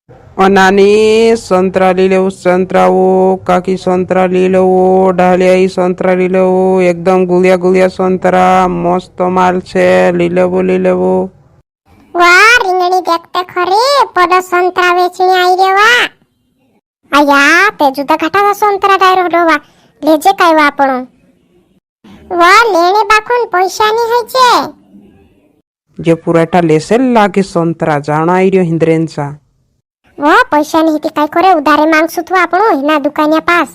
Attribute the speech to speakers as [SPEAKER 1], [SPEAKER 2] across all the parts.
[SPEAKER 1] नानी संतरा लीलेव संतरा वो काकी संतरा लीलेव डालिया संतरा लीलेव एकदम गुलिया गुलिया संतरा मस्त माल छे लीलेव लीलेव।
[SPEAKER 2] वाह રીંગણી દેખતે ખરી પડ સંતરા વેચણી આઈ રેવા આયા તે જુદા ઘાટા સંતરા ડાયરો ડોવા લેજે કાઈવા આપણો વાહ લેણે બાખુન પૈસાની હે છે
[SPEAKER 1] जे पुराठा लेसेल लागे संतरा जाणा आई रियो हिंद्रेंचा
[SPEAKER 2] વાહ પૈસાની હિતી કાઈ કરે ઉધારે માંગશું તો આપણો એના દુકાનિયા પાસ।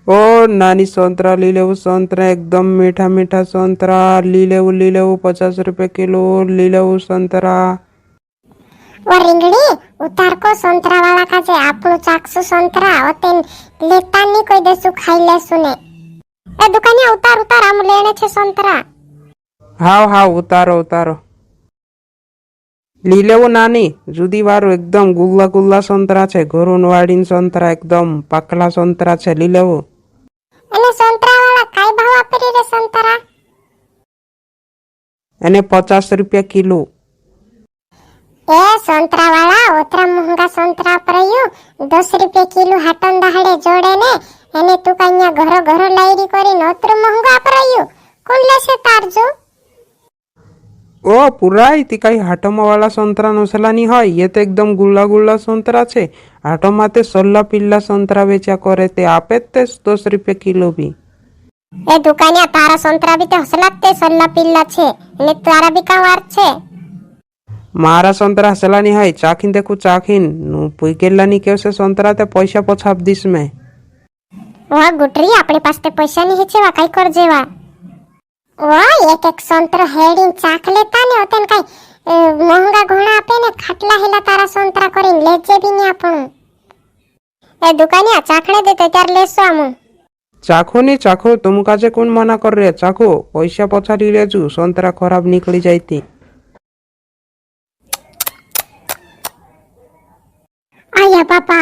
[SPEAKER 1] ओ नानी संतरा लीलेव संतरा एकदम मीठा मीठा संतरा लीलेव लीलेव 50 रुपए किलो लीलेव संतरा।
[SPEAKER 2] ઓ રીંગણી ઉતાર કો સંતરા વાળા કાજે આપણું ચાકસુ સંતરા ઓતે લેતા ની કોઈ દેસુ ખાઈ લેસુ ને એ દુકાનિયા ઉતાર ઉતાર આમ લેણે છે સંતરા।
[SPEAKER 1] हाव हाव उतारो उतारो लीलेव नानी जुदी वारो एकदम गुल्ला गुल्ला संतरा छे घरून वाड़ीन संतरा एकदम पाकला संतरा छे लीलेव।
[SPEAKER 2] અને સંતરા વાળા કાઈ ભાવ આપી રે સંતરા
[SPEAKER 1] એને 50 रुपया किलो।
[SPEAKER 2] એ સંતરા વાળા ઓતરા મોંઘા સંતરા પરયું 10 રૂપિયા કિલો હાટન દહાડે જોડે ને એને તું કન્યા ઘરો ઘરો લાઈરી કરીને ઓતરું મોંઘા પરયું કોણ લેશે તારજો।
[SPEAKER 1] ओ पुराई ती काही हाटोमा वाला संतरा नसला नहीं होय ये तो एकदम गुल्ला गुल्ला संतरा छे हाटोमा ते सल्ला पिल्ला संतरा वेचा करे ते आपे ते 10 रुपया किलो भी।
[SPEAKER 2] એ દુકાનિયા તારા સંતરા બી તે હસલા તે સલ્લા પિલ્લા છે ને તારા બી કા વાર છે
[SPEAKER 1] मारा संतरा हसला नहीं होय चाखीन देखू चाखीन नु पुईकेला नहीं केवसे संतरा ते पैसा पछाप दिस में।
[SPEAKER 2] વાહ ગુટરી આપણી પાસે તે પૈસા નહીં છે વા કાઈ કર જેવા વાહ એક એક સંતરો હેડીન ચાખ લેતા ને ઓતન કાઈ મોંઘા ઘોણા આપે ને ખાટલા હેલા તારા સંતરા કરીને લેજે બી ને આપણું એ દુકાનિયા ચાખણે દે તો ત્યાર લેસો આમું
[SPEAKER 1] चाखो नहीं चाखो तुम काजे कौन मना कर रहे चाखो पैसा पछाड़ी लेजू संतरा खराब निकली जाती।
[SPEAKER 2] आया बाबा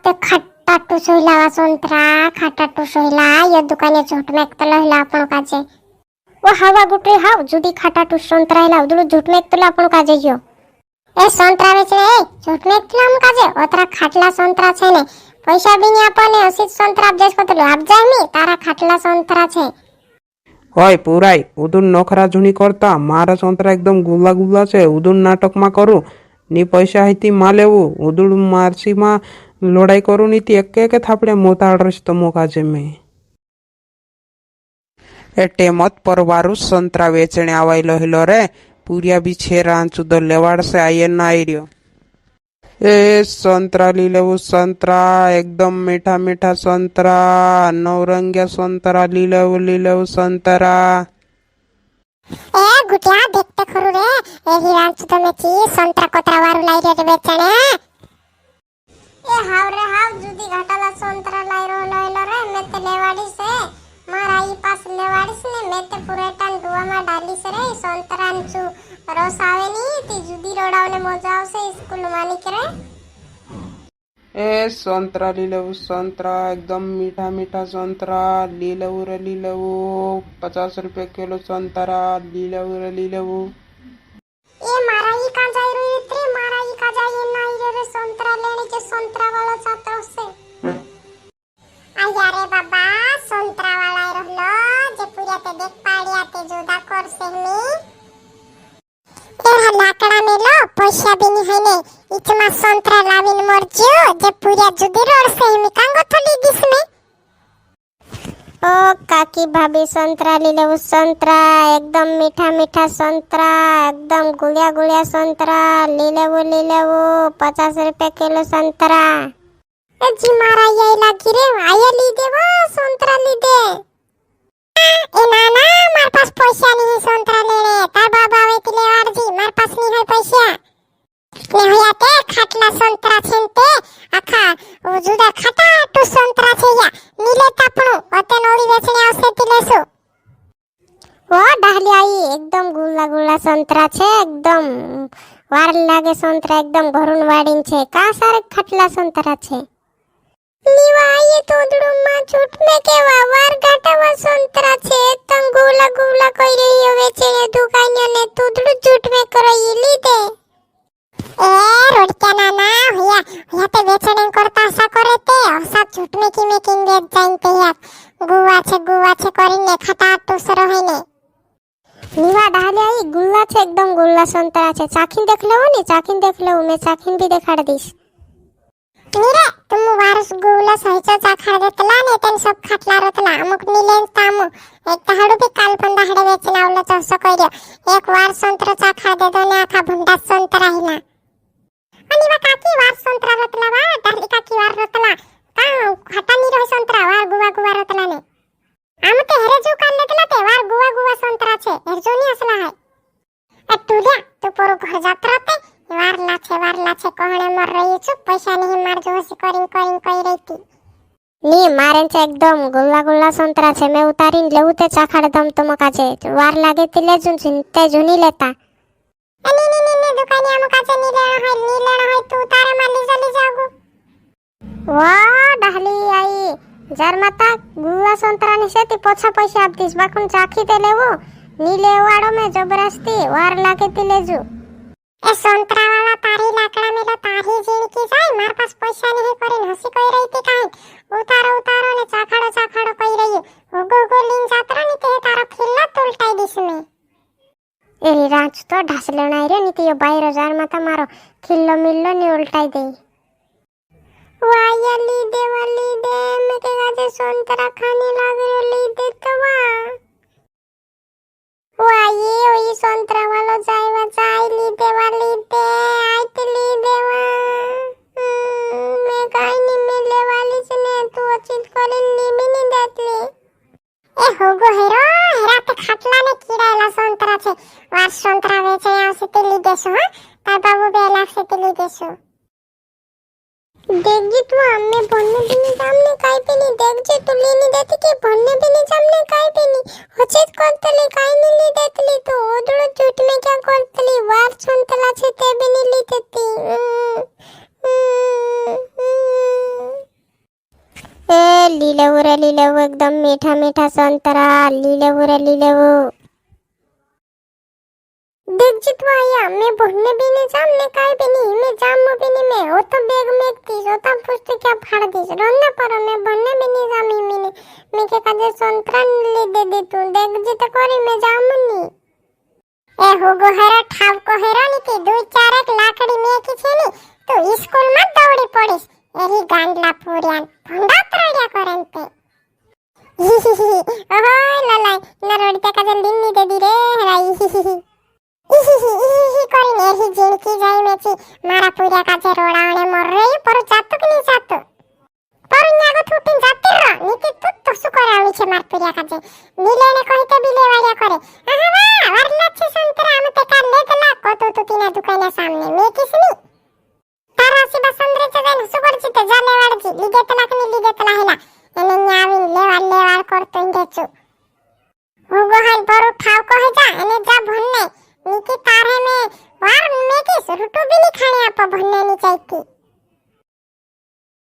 [SPEAKER 2] ते खट्टा टुसोइला संतरा खाटा टुसोइला ये दुकाने झूठ में तला हिला आपण काजे ओ हवा गुटे हाव जुदी खाटा टुस संतरा हिला उदुल झूठ में तला आपण काजे जो ए संतरा वेच रे झूठ में तला हम काजे ओतरा खाटला संतरा छे ने पैसा बी नहीं आपने असित संतरा अपजेस को तो आप जाय मी तारा खाटला संतरा छे।
[SPEAKER 1] होय पुराई उदून नखरा जुनी करता मारा संतरा एकदम गुल्ला गुल्ला छे उदून नाटक में करू नी पैसा हिती मा लेवू उदून मारसी में लड़ाई करू नीति एक एक थापड़े मोताड़ रस्तो मोकाजे में ए टेमत परवारू संतरा वेचणे आवायलो हिलो रे पूरिया भी छेरा चुदो लेवाड़ से आये ना आई रियो। ए संतरा लीलेवू संतरा एकदम मीठा मीठा संतरा नवरंगिया संतरा लीलेवू लीलेवू संतरा।
[SPEAKER 2] ए गुटिया देखते खरु रे ए हिरांचु तमे ची संतरा कोतरा वारू लाई रे बेचणे ए हाव रे हाव जुदी घाटाला संतरा लाई रो रे मैं ते लेवाड़ी से मारा ई पास लेवाड़ीस ने मैं ते पुरेटान दुआ में डालीस रे संतरान चू रोस आवे नी ती जुदी रोडावने मजा आवसे स्कूल मानी करे।
[SPEAKER 1] ए संतरा लीलेवू संतरा एकदम मीठा मीठा संतरा लीलेवू रे लीलेवू 50 रुपए किलो संतरा लीलेवू रे लीलेवू।
[SPEAKER 2] ए मारा ई का जाई रो इतरे मारा ई का जाई ना ई रे संतरा लेने के संतरा वाला छात्र से आया रे बाबा संतरा वाला रहलो जे पूरा ते देख पाड़िया ते जुदा कर से मी ए लाकड़ा में लो पैसा भी नहीं है ने इचमा संतरा लाविन मरजो जे पूरा जुदी रोड से मी कांगो थली दिस में ओ काकी भाभी संतरा ले लो संतरा एकदम मीठा मीठा संतरा एकदम गुलिया गुलिया संतरा ले लो 50 रुपए किलो संतरा ए जी मारा ये लागी रे आया ली दे वो संतरा ली दे ए नाना मार पास पैसा नहीं संतरा लेने तार बाबा आवे ती लेवाड़ जी मार पास नहीं है पैसा ने होया ते खाटला संतरा छेनते आखा ओ जुदा खाटा टू संतरा छे या नीले तापणो ओते नोड़ी वेचणे आवसे ती लेसो ओ डाहली आई एकदम गुल्ला गुल्ला संतरा छे एकदम वार लागे संतरा एकदम घरून वाडीन छे का सारे खाटला संतरा छे निवाये तोदड़ो માં છૂટ મે કેવા વાર ગાટાવા સંતરા છે તંગ ગુલા ગુલા કઈ રહ્યો વેચે દુકાનિયા ને તોદડું છૂટ મે કરાઈ લીધે એ રોડકા નાના वेचणे करता असा करे ते असा झूठमेकी मेकिंग वेच जाईन ते यात गुवा छे करीने खाता टुसरो है ने
[SPEAKER 3] नीवा डाले आई गुल्ला छे एकदम गुल्ला संतरा छे चाखीन देख लेवो ने चाखीन देख लेवो मैं चाखीन भी देखाड़ दीश
[SPEAKER 2] नीरे तुम वारस गुला सहीचा चाखा देतला ने तेन सब खाटला रतला अमुक नीलेन तामु एक तहाडू भी काल पंदा हडे वेचना उला चसो कइरो एक वार संतरा चाखा दे दो ने आखा भुंडा संतरा हिला आणि वा काकी वार संतरा रतला वा डाली काकी वार रतला का खाता नी रहो संतरा वार गुवा रतला ने आम ते हेरे जो काल लेतला ते वार गुवा संतरा छे हेरजो नी असला है अटुल्या तू पोरो घर जात राते वारला छे कोहणे मर रही छु पैसा नहीं मार जो हसी करिंग कई रही थी
[SPEAKER 3] नी मारेन छे एकदम गुल्ला संतरा छे मैं उतारीन लेवू ते चाखाड़े दम तमका छे वार लागे ते लेजुन ते जुनी लेता
[SPEAKER 2] नी दुकानी अमुका छे नी लेणो है तू तारे मार ली जागू
[SPEAKER 3] वाह डाली आई जार माता गुल्ला संतरा नी से ती पोछा पैसा आप दीस बाकुन चाखी ते लेवो नी लेवाड़ो में जबरदस्ती वार लागे ते लेजू
[SPEAKER 2] ए संतरा वाला तारी लाकड़ा में लो तारी जीण की जाय मार पास पैसा नहीं करे हसी कोई रही थी काई उतारो ने चाखाड़ो कई रही होगो लीन जातरा नी ते तारो खिल्ला तुलटाई दिस में
[SPEAKER 3] एरी राज तो ढास लेना रे नी ते बाहर जार माता मारो खिल्लो मिल्लो नी उल्टाई दे
[SPEAKER 2] वाया ली दे मैं के गाजे संतरा खाने लाग रे ली दे तो वाये ओई संतरा वालो जाय ली दे आई ते ली देवा मैं काई नी मिले वाली से ने तू अचित करे ली भी नी देतली ए होगो हेरा ते खाटला ने कीड़ायला संतरा छे वार संतरा वेचे आवसे ते ली देसो हां तार बाबू बेला से ते ली देसो देखजी तू अम्मे भन्ने बिनी जामने काय पेनी देखजे तू लेनी देती की भन्ने बिनी जामने काय पेनी होचेच कोणतली काय नी ली देतली तू ओदळो झूठ में क्या कोणतली वार संतला छे ते बिनी ली देती
[SPEAKER 3] ए लीलेवू एकदम मीठा संतरा लीलेवू
[SPEAKER 2] देखजी तू आया मैं भन्ने बिनी जामने काय पेनी मैं जामो बिनी मैं ओ तो बैग में तीस होता पुष्ट क्या फाड़ दीस रोना पर मैं भन्ने बिनी जामी मिनी मैं के काजे संतरा ले दे तू देखजी तो करे मैं जामुनी ए होगो हेरा ठाव को हेरा नी की दो चार एक लाकड़ी में की छे नी तो स्कूल में दौड़ी पड़ीस एरी गांडला पूरियान भंडा त्रड़िया करेन ते ओहो ललाई नरोड़ते काजे लिन्नी दे दी रे हेरा કરીને એહી જીણકી જાય મેચી મારા પૂર્યા કાજે રોડાણે મર રહી પર જાતો કે નહીં જાતો પર ન્યાગો થૂટીન જાતી ર નીતિ તું તો શું કરાવી છે માર પૂર્યા કાજે નીલેને કહીતે બી લેવાડ્યા કરે આહા વારલા છે સંતરા અમે તે કાર લે ગલા કોતો તું તીના દુકાના સામને મે કિસની તારા સિબા સંદ્રે છે જઈને શું કરજી તે જા લેવાડજી લીધે તલાક ની લીધે તલા હેલા એને ન્યાવીન લેવાડ કરતો ઇંદેચુ હોગો હાલ બરો ઠાવ કહે જા એને જા ભણને नीकी तारे में वार में की रुटू भी नहीं खाने आप भन्ने नहीं चाहिए